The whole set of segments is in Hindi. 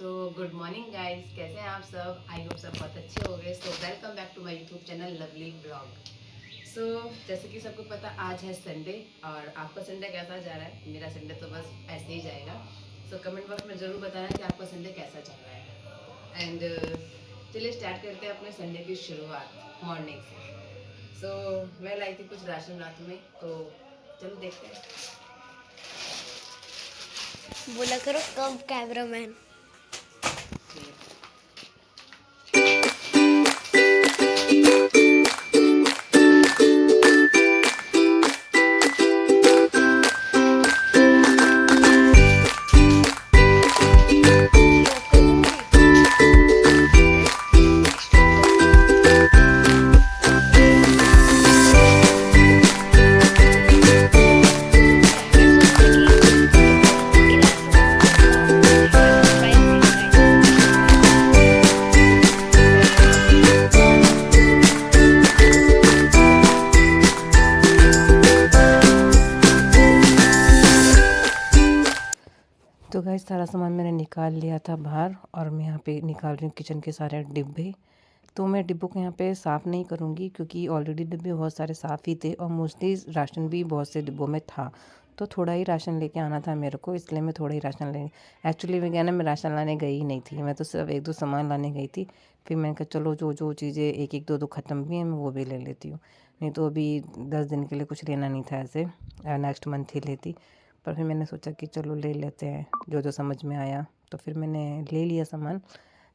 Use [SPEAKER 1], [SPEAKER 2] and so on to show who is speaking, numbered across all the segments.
[SPEAKER 1] गुड मॉर्निंग गाइस, कैसे हैं आप सब। आई होप सब बहुत अच्छे हो गए। So welcome back to my YouTube channel lovely blog. So जैसे कि सबको पता, आज है संडे और आपका संडे कैसा जा रहा है। मेरा संडे तो बस ऐसे ही जाएगा। सो कमेंट बॉक्स में ज़रूर बताना कि आपका संडे कैसा चल रहा है। एंड चलिए स्टार्ट करते हैं अपने संडे की शुरुआत मॉर्निंग से। सो मैं लाई थी कुछ राशन रात में, तो चलो देखते हैं।
[SPEAKER 2] बोला करो कब कैमरामैन।
[SPEAKER 1] तो गाइस सारा सामान मैंने निकाल लिया था बाहर, और मैं यहाँ पे निकाल रही हूँ किचन के सारे डिब्बे। तो मैं डिब्बों को यहाँ पे साफ़ नहीं करूँगी क्योंकि ऑलरेडी डिब्बे बहुत सारे साफ़ ही थे और मोस्टली राशन भी बहुत से डिब्बों में था। तो थोड़ा ही राशन लेके आना था मेरे को, इसलिए मैं थोड़ा ही राशन ले एक्चुअली मैं क्या ना, मैं राशन लाने गई ही नहीं थी। मैं तो सिर्फ एक दो सामान लाने गई थी। फिर मैंने कहा चलो जो जो चीज़ें एक एक दो दो ख़त्म भी हैं मैं वो भी ले लेती हूँ। नहीं तो अभी 10 दिन के लिए कुछ लेना नहीं था, ऐसे नेक्स्ट मंथ ही लेती। पर फिर मैंने सोचा कि चलो ले लेते हैं जो जो समझ में आया। तो फिर मैंने ले लिया सामान।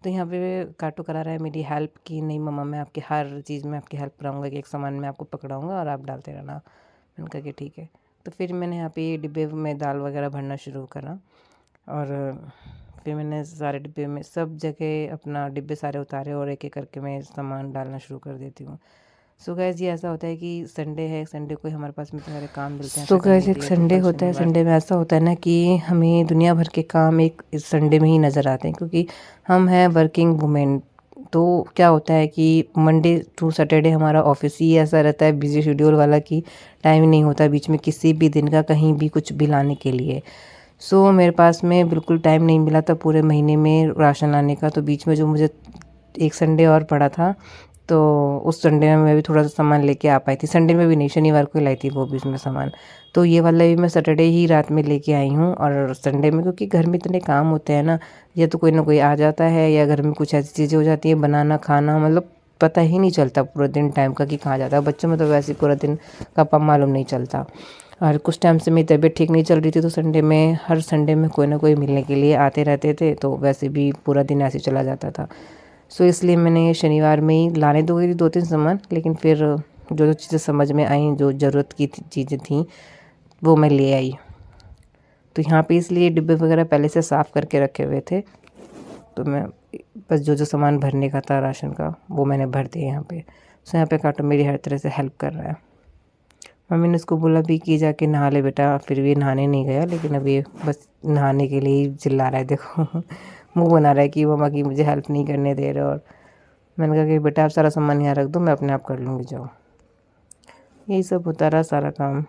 [SPEAKER 1] तो यहाँ पे काटो करा रहा है मेरी हेल्प की, नहीं मम्मा मैं आपकी हर चीज़ में आपकी हेल्प कराऊंगा, कि एक सामान मैं आपको पकड़ाऊंगा और आप डालते रहना। मैंने कहा कि ठीक है। तो फिर मैंने यहाँ पे डिब्बे में दाल वगैरह भरना शुरू करा, और फिर मैंने सारे डिब्बे में सब जगह अपना डिब्बे सारे उतारे और एक एक करके मैं सामान डालना शुरू कर देती हूँ। सो गैस ये ऐसा होता है कि संडे है, संडे को हमारे पास में सारे काम मिलते हैं। सो गैस एक संडे होता है, संडे में ऐसा होता है ना कि हमें दुनिया भर के काम एक इस संडे में ही नज़र आते हैं, क्योंकि हम हैं वर्किंग वुमेन। तो क्या होता है कि मंडे टू सैटरडे हमारा ऑफिस ही ऐसा रहता है, बिजी शेड्यूल वाला, कि टाइम नहीं होता बीच में किसी भी दिन का कहीं भी कुछ भी लाने के लिए। सो मेरे पास में बिल्कुल टाइम नहीं मिला था पूरे महीने में राशन लाने का। तो बीच में जो मुझे एक संडे और पड़ा था, तो उस संडे में मैं भी थोड़ा सा सामान लेके आ पाई थी। संडे में भी नहीं, शनिवार को लाई थी वो भी उसमें सामान। तो ये वाला भी मैं सैटरडे ही रात में लेके आई हूँ। और संडे में क्योंकि घर में इतने काम होते हैं ना, या तो कोई ना कोई आ जाता है या घर में कुछ ऐसी चीज़ें हो जाती हैं बनाना खाना, मतलब पता ही नहीं चलता पूरा दिन टाइम का कि कहाँ जाता है। बच्चों में तो वैसे ही पूरा दिन का मालूम नहीं चलता। और कुछ टाइम से मेरी तबीयत ठीक नहीं चल रही थी, तो संडे में हर संडे में कोई ना कोई मिलने के लिए आते रहते थे, तो वैसे भी पूरा दिन ऐसे चला जाता था। सो इसलिए मैंने शनिवार में ही लाने तो गई थी 2-3 सामान, लेकिन फिर जो जो चीज़ें समझ में आई, जो ज़रूरत की चीज़ें थी वो मैं ले आई। तो यहाँ पे इसलिए डिब्बे वगैरह पहले से साफ़ करके रखे हुए थे। तो मैं बस जो जो सामान भरने का था राशन का वो मैंने भर दिया यहाँ पे। सो यहाँ पे काटो मेरी हर तरह से हेल्प कर रहा है। मम्मी ने उसको बोला भी कि जाके नहा ले बेटा, फिर भी नहाने नहीं गया, लेकिन अब ये बस नहाने के लिए ही चिल्ला रहा है, देखो मुंह बना रहा है कि मम्मा की मुझे हेल्प नहीं करने दे रहे। और मैंने कहा कि बेटा आप सारा सामान यहाँ रख दो, मैं अपने आप कर लूँगी, जाओ। यही सब होता रहा सारा काम।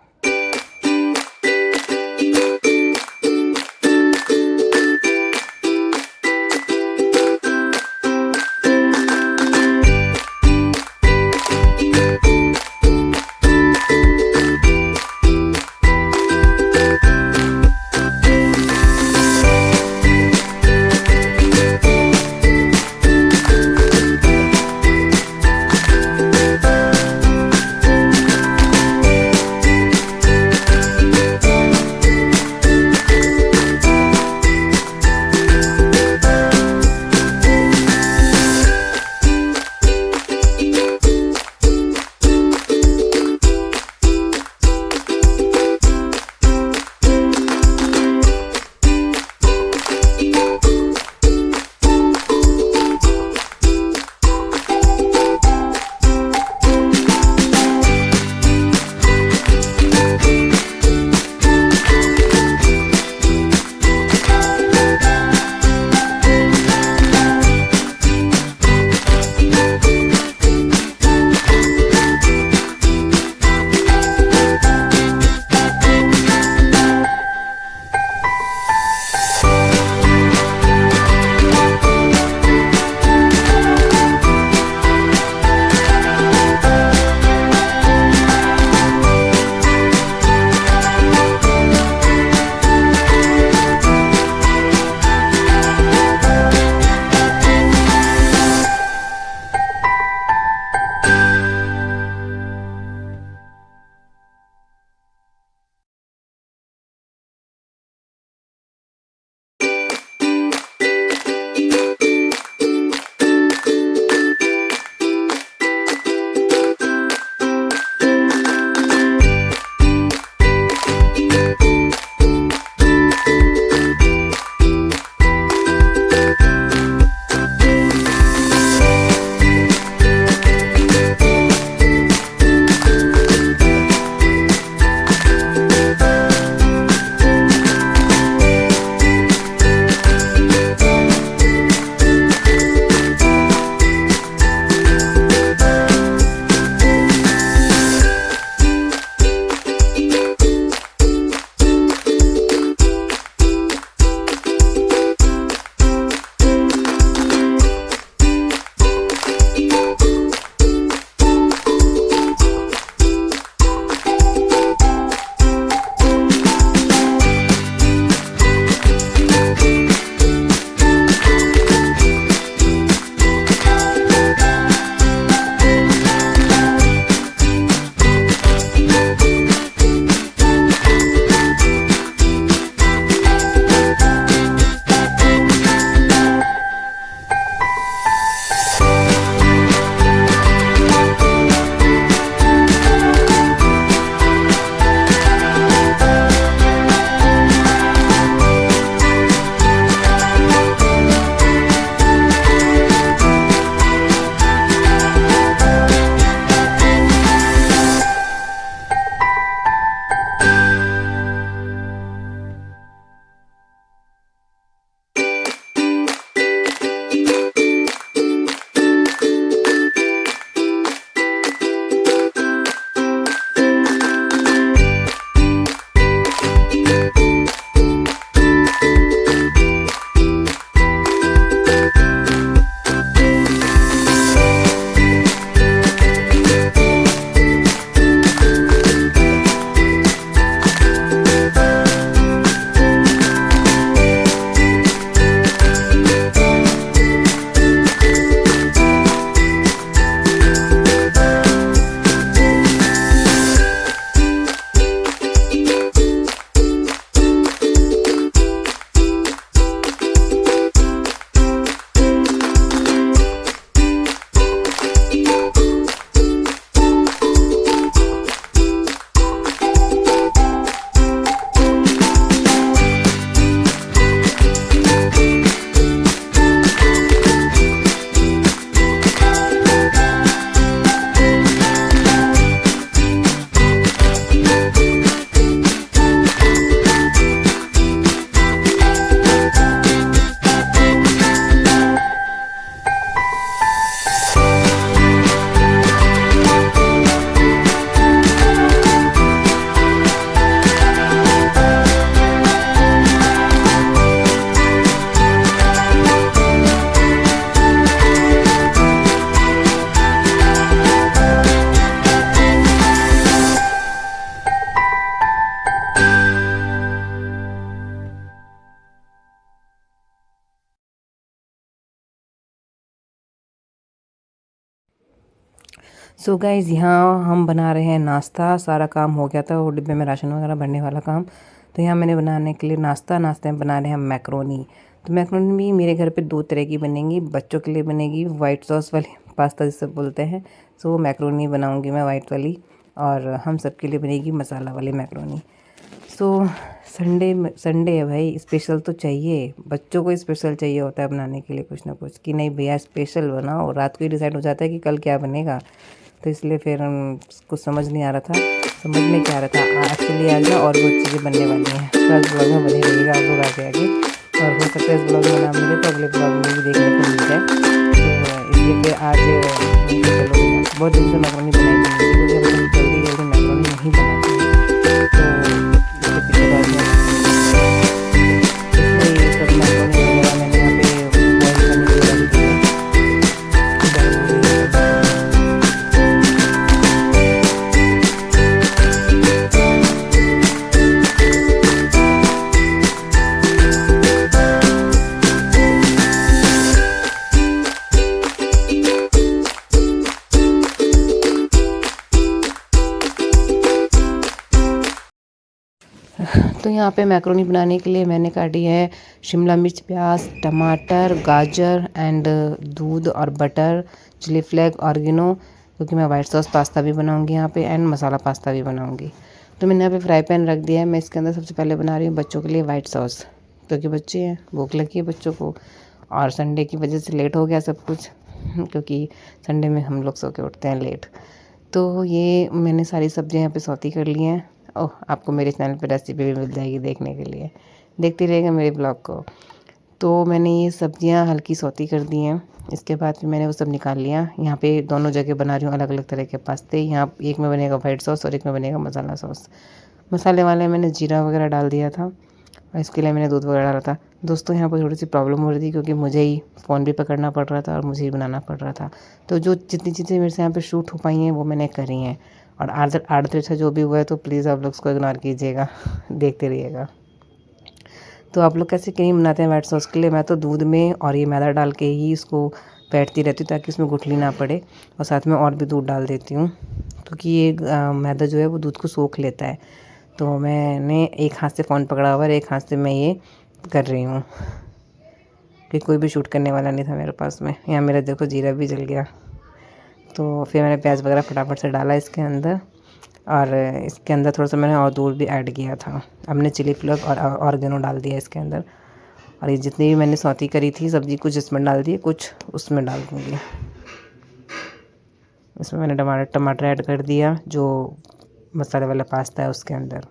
[SPEAKER 1] सो गाइज़ यहाँ हम बना रहे हैं नाश्ता। सारा काम हो गया था, वो डिब्बे में राशन वगैरह भरने वाला काम। तो यहाँ मैंने बनाने के लिए नाश्ते में बना रहे हैं मैक्रोनी। तो मैक्रोनी भी मेरे घर पे 2 तरह की बनेंगी। बच्चों के लिए बनेगी वाइट सॉस वाली पास्ता जिसे बोलते हैं, सो वो मैक्रोनी बनाऊँगी मैं वाइट वाली, और हम सब के लिए बनेगी मसाला वाली मैक्रोनी। सो संडे है भाई, स्पेशल तो चाहिए। बच्चों को स्पेशल चाहिए होता है बनाने के लिए कुछ ना कुछ, कि नहीं भैया स्पेशल बनाओ। रात को ही डिसाइड हो जाता है कि कल क्या बनेगा। तो इसलिए फिर कुछ समझ नहीं आ रहा था, समझ में क्या आ रहा था एक्चुअली आज ना, और वो चीज़ें बनने वाली हैं। तो आज ब्लॉग में बने रहिएगा आप लोग आगे, और हो सकता है इस ब्लॉग में ना मिले तो अगले ब्लॉग में भी देखने को मिल जाए। तो इसलिए फिर आज चलो, बहुत दिन से मैक्रोनी बनाई थी क्योंकि हम जल्दी जल्दी मैक्रोनी नहीं बनाते हैं। तो इसके पीछे बात है, इसलिए ये सब मैक्रोनी वगैरह मैंने यहाँ पे बॉइल करने के लिए रख दिया। तो यहाँ पे मैक्रोनी बनाने के लिए मैंने काटी है शिमला मिर्च, प्याज, टमाटर, गाजर एंड दूध और बटर, चिली फ्लेक, ऑरिगेनो, क्योंकि मैं वाइट सॉस पास्ता भी बनाऊंगी यहाँ पे एंड मसाला पास्ता भी बनाऊंगी। तो मैंने यहाँ पे फ्राई पैन रख दिया है। मैं इसके अंदर सबसे पहले बना रही हूँ बच्चों के लिए वाइट सॉस, क्योंकि बच्चे हैं, भूख लगी है बच्चों को, और संडे की वजह से लेट हो गया सब कुछ, क्योंकि संडे में हम लोग सो के उठते हैं लेट। तो ये मैंने सारी सब्जियाँ यहाँ पे सौती कर ली हैं। ओह, आपको मेरे चैनल पे रेसिपी भी मिल जाएगी देखने के लिए, देखते रहिएगा मेरे ब्लॉग को। तो मैंने ये सब्जियां हल्की सौती कर दी हैं। इसके बाद फिर मैंने वो सब निकाल लिया। यहाँ पे दोनों जगह बना रही हूँ अलग अलग तरह के पास्ते। यहाँ एक में बनेगा वाइट सॉस और एक में बनेगा मसाला सॉस। मसाले वाले मैंने जीरा वगैरह डाल दिया था, और इसके लिए मैंने दूध वगैरह डाला था। दोस्तों यहाँ पर थोड़ी सी प्रॉब्लम हो रही थी, क्योंकि मुझे ही फ़ोन भी पकड़ना पड़ रहा था और मुझे ही बनाना पड़ रहा था। तो जो जितनी चीज़ें मेरे से यहाँ पे शूट हो पाई हैं वो मैंने करी हैं, और आड़ से जो भी हुआ है तो प्लीज़ आप लोग उसको इग्नोर कीजिएगा, देखते रहिएगा। तो आप लोग कैसे क्रीम बनाते हैं वाइट सॉस के लिए? मैं तो दूध में और ये मैदा डाल के ही इसको फेंटती रहती हूँ, ताकि उसमें गुठली ना पड़े, और साथ में और भी दूध डाल देती हूँ, क्योंकि ये मैदा जो है वो दूध को सोख लेता है। तो मैंने एक हाथ से फ़ोन पकड़ा हुआ और एक हाथ से मैं ये कर रही हूँ, कि कोई भी शूट करने वाला नहीं था मेरे पास में। यहाँ मेरा देखो जीरा भी जल गया। तो फिर मैंने प्याज वगैरह फटाफट से डाला इसके अंदर, और इसके अंदर थोड़ा सा मैंने और दूध भी ऐड किया था। अब मैंने चिली फ्लेक्स और ऑरिगेनो डाल दिया इसके अंदर, और ये जितनी भी मैंने सौती करी थी सब्ज़ी, कुछ इसमें डाल दी, कुछ उसमें डाल दूँगी। इसमें मैंने टमाटर ऐड कर दिया, जो मसाले वाला पास्ता है उसके अंदर।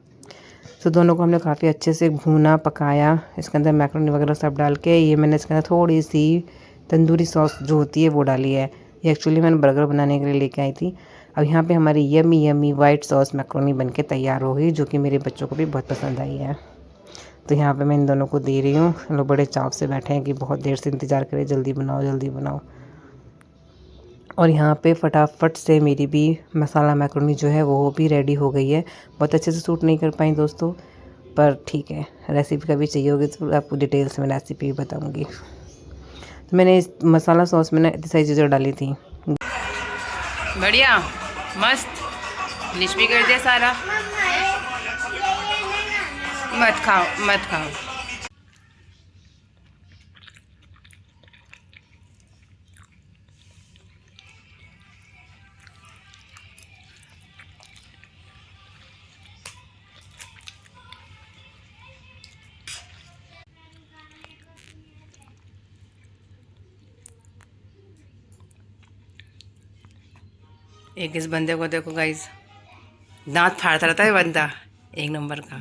[SPEAKER 1] तो दोनों को हमने काफ़ी अच्छे से भूना, पकाया। इसके अंदर मैक्रोनी वगैरह सब डाल के, ये मैंने इसके अंदर थोड़ी सी तंदूरी सॉस जो होती है वो डाली है। ये एक्चुअली मैंने बर्गर बनाने के लिए लेके आई थी। अब यहाँ पे हमारी yummy yummy white sauce macaroni बनके तैयार हो गई, जो कि मेरे बच्चों को भी बहुत पसंद आई है। तो यहाँ पे मैं इन दोनों को दे रही हूँ। लोग बड़े चाव से बैठे हैं कि बहुत देर से इंतज़ार करें, जल्दी बनाओ जल्दी बनाओ। और यहाँ पे फटाफट से मेरी भी मसाला मैक्रोनी जो है वो भी रेडी हो गई है। बहुत अच्छे से शूट नहीं कर पाई दोस्तों, पर ठीक है, रेसिपी कभी चाहिए होगी तो आपको डिटेल्स में रेसिपी बताऊँगी। तो मैंने इस मसाला सॉस में ना इतनी सारी चीज़ें डाली थी। बढ़िया, मस्त, फिनिश भी कर दिया सारा। मत खाओ मत खाओ। एक इस बंदे को देखो गाइस, दांत फाड़ता रहता है बंदा, एक नंबर का।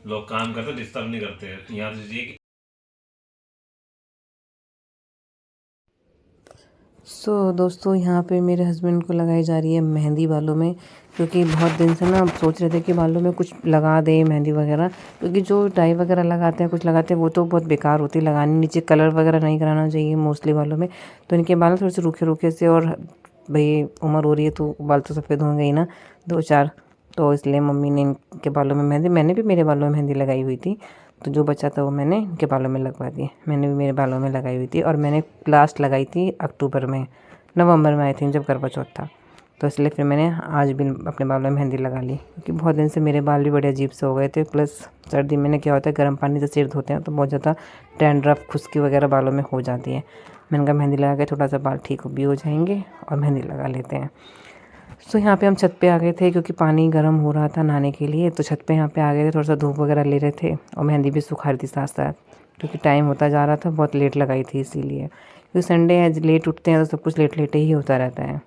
[SPEAKER 3] लोग काम करते डिस्टर्ब नहीं करते हैं यहाँ से।
[SPEAKER 1] सो दोस्तों यहाँ पे मेरे हस्बैंड को लगाई जा रही है मेहंदी बालों में, क्योंकि बहुत दिन से ना हम सोच रहे थे कि बालों में कुछ लगा दें मेहंदी वगैरह, क्योंकि जो डाई वगैरह लगाते हैं कुछ लगाते हैं वो तो बहुत बेकार होती है लगानी। नीचे कलर वगैरह नहीं कराना चाहिए मोस्टली बालों में। तो इनके बाल थोड़े से रूखे रूखे से, और भाई उम्र हो रही है तो बाल तो सफ़ेद होंगे ही ना 2-4। तो इसलिए मम्मी ने इनके बालों में मेहंदी, मैंने भी मेरे बालों में मेहंदी लगाई हुई थी, तो जो बचा था वो मैंने इनके बालों में लगवा दी। मैंने भी मेरे बालों में लगाई हुई थी, और मैंने लास्ट लगाई थी अक्टूबर में, नवंबर में आई थी जब करवा चौथ था, तो इसलिए फिर मैंने आज भी अपने बालों में मेहंदी लगा ली, क्योंकि बहुत दिन से मेरे बाल भी बड़े अजीब से हो गए थे। प्लस सर्दी में क्या होता है, गर्म पानी से सिर धोते हैं तो बहुत ज़्यादा डैंड्रफ खुश्की वगैरह बालों में हो जाती है। मैंने कहा मेहंदी लगा के थोड़ा सा बाल ठीक भी हो जाएंगे और मेहंदी लगा लेते हैं। सो यहाँ पे हम छत पे आ गए थे, क्योंकि पानी गर्म हो रहा था नहाने के लिए, तो छत पे यहाँ पे आ गए थे, थोड़ा सा धूप वगैरह ले रहे थे और मेहंदी भी सुखा रही थी साथ साथ, क्योंकि टाइम होता जा रहा था, बहुत लेट लगाई थी इसीलिए, क्योंकि संडे है, लेट उठते हैं तो सब कुछ लेट लेट ही होता रहता है।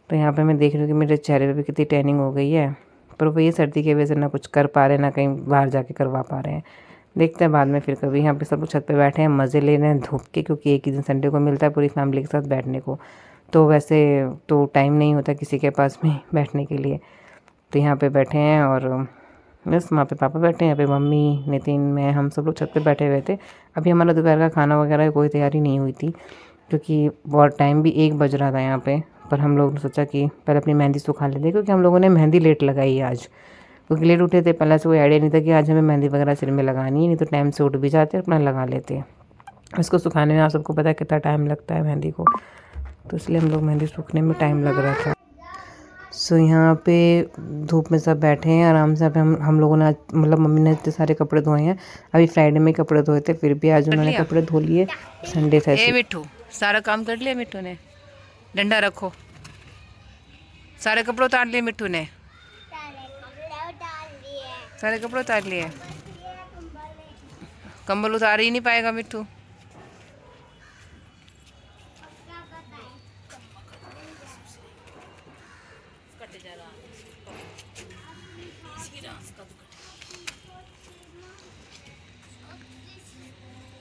[SPEAKER 1] तो यहाँ पे मैं देख रही हूँ कि मेरे चेहरे पे भी कितनी टैनिंग हो गई है, पर वो ये सर्दी की वजह से ना कुछ कर पा रहे, ना कहीं बाहर जाके करवा पा रहे हैं। देखते हैं बाद में फिर कभी। यहाँ पे सब लोग छत पे बैठे हैं, मज़े ले रहे हैं धूप के, क्योंकि एक ही दिन संडे को मिलता है पूरी फैमिली के साथ बैठने को, तो वैसे तो टाइम नहीं होता किसी के पास में बैठने के लिए। तो यहाँ पे बैठे हैं और बस वहाँ पे पापा बैठे हैं, यहाँ पे मम्मी, नितिन, मैं, हम सब लोग छत पे बैठे हुए थे। अभी हमारा दोपहर का खाना वगैरह कोई तैयारी नहीं हुई थी, क्योंकि बहुत टाइम भी 1 बज रहा था यहाँ पे। पर हम लोग ने सोचा कि पहले अपनी मेहंदी सुखा लेते, क्योंकि हम लोगों ने मेहंदी लेट लगाई है आज, क्योंकि लेट उठे थे। पहले से कोई आइडिया नहीं था कि आज हमें मेहंदी वगैरह सिर में लगानी है, नहीं तो टाइम से उठ भी जाते अपना लगा लेते। इसको सुखाने में आप सबको पता है कितना टाइम लगता है मेहंदी को, तो इसलिए हम लोग मेहंदी सूखने में टाइम लग रहा था। सो यहाँ पे धूप में सब बैठे हैं आराम से। हम लोगों ने आज मतलब मम्मी ने इतने सारे कपड़े धोए हैं। अभी फ्राइडे में कपड़े धोए थे, फिर भी आज उन्होंने कपड़े धो लिए, संडे था। मिट्टू सारा काम कर लिया मिट्टू ने, डंडा रखो, सारे कपड़े उतार लिए मिट्टू ने, सारे कपड़े उतार लिए। कंबल उतार ही नहीं पाएगा मिट्टू।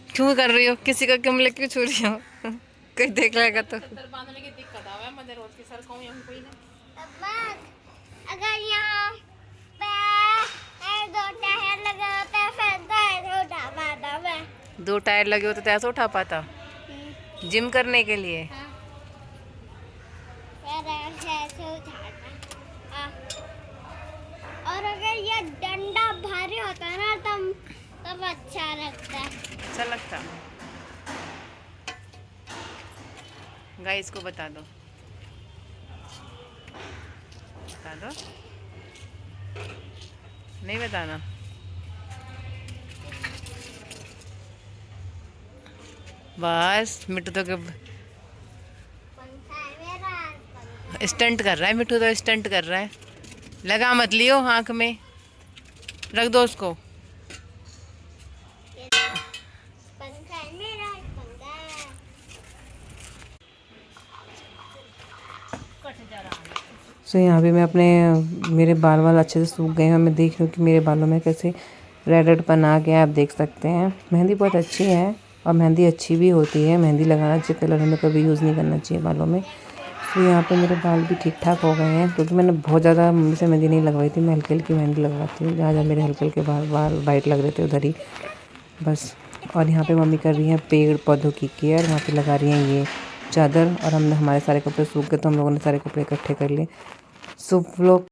[SPEAKER 1] क्यों कर रही हो, किसी का कमले क्यों छू रही हो? कोई देख लेगा तो।
[SPEAKER 2] अगर यहाँ पे 2 टायर लगे होते फिर तो उठा पाता मैं।
[SPEAKER 1] 2 टायर लगे होते तो ऐसा उठा पाता जिम करने के लिए।
[SPEAKER 2] और अगर ये डंडा भारी होता है ना तब अच्छा लगता है।
[SPEAKER 1] अच्छा लगता। गाइस को बता दो, बता दो, नहीं बताना। बस मिट्टू तो स्टंट कर रहा है, मिट्टू तो स्टंट कर रहा है। लगा मत लियो आँख में, रख दो उसको। सो यहाँ पे मैं मेरे बाल अच्छे से सूख गए हैं। मैं देख रही हूँ कि मेरे बालों में कैसे रेड आ गया है, आप देख सकते हैं। मेहंदी बहुत अच्छी है और मेहंदी अच्छी भी होती है। मेहंदी लगाना चाहिए, कलर हमें कभी यूज़ नहीं करना चाहिए बालों में। तो यहाँ पे मेरे बाल भी ठीक ठाक हो गए हैं, क्योंकि मैंने बहुत ज़्यादा मम्मी से मेहंदी नहीं लगवाई थी। मैं हल्की हल्की मेहंदी लगवाती हूँ, जहाँ जहाँ मेरे हल्के हल्के बाल वाइट लग रहे थे उधर ही बस। और यहाँ पे मम्मी कर रही हैं पेड़ पौधों की केयर, वहाँ पे लगा रही हैं ये चादर। और हमने हमारे सारे कपड़े सूख गए तो हम लोगों ने सारे कपड़े इकट्ठे कर लिए। सो लोग